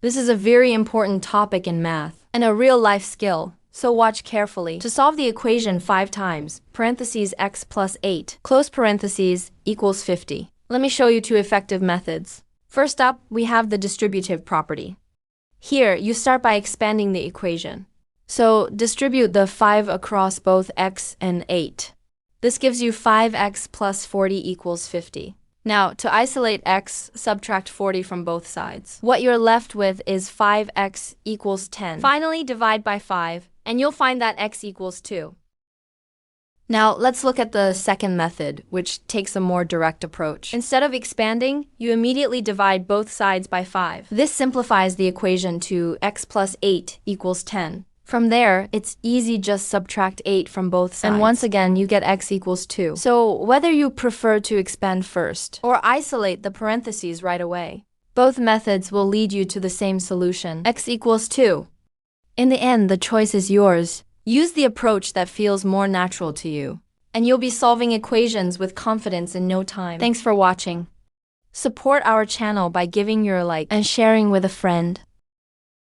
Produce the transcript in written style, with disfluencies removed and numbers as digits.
This is a very important topic in math and a real-life skill, so watch carefully. To solve the equation 5 times, parentheses x plus 8, close parentheses, equals 50. Let me show you 2 effective methods. First up, we have the distributive property. Here, you start by expanding the equation. So, distribute the 5 across both x and 8. This gives you 5x plus 40 equals 50. Now, to isolate x, subtract 40 from both sides. What you're left with is 5x equals 10. Finally, divide by 5, and you'll find that x equals 2. Now, let's look at the second method, which takes a more direct approach. Instead of expanding, you immediately divide both sides by 5. This simplifies the equation to x plus 8 equals 10. From there, it's easy, just subtract 8 from both sides. And once again, you get x equals 2. So whether you prefer to expand first or isolate the parentheses right away, both methods will lead you to the same solution, x equals 2. In the end, the choice is yours. Use the approach that feels more natural to you, and you'll be solving equations with confidence in no time. Thanks for watching. Support our channel by giving your like and sharing with a friend.